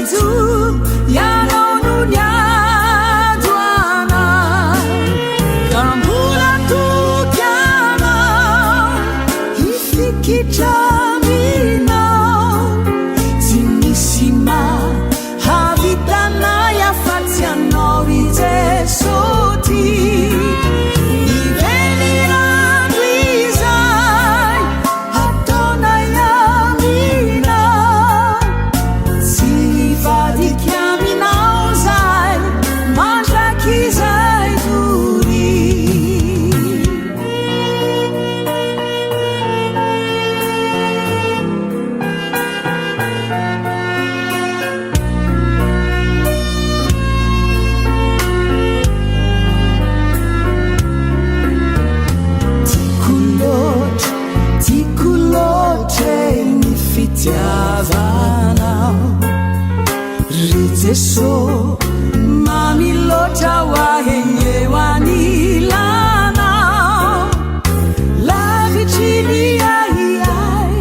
izo ianao no niado anay ka mbola toky anao ifikitraminao tsy misy mahavitanay afatsy anao i Jesosy nivelirandro izay ataonay aminao tsy vadika aminao zay mandraky izay dory tiako loatra ny fitiavanao ry Jesosy mamiloatra ho aheny eo anilanao lavitry ny ahiahy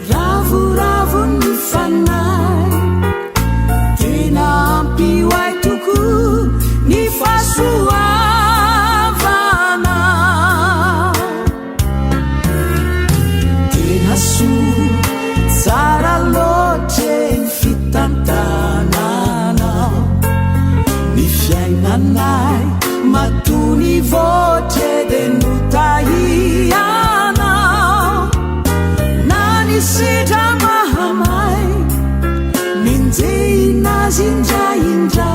ravoravo ny fanahy tena ampy ho ahy tokoa ny fahasoavanao tena soa tsara loatra ny fitantananao ny fiainanay matony voatra dia notahianao na ny sedra mahamay minjehinazy indraindray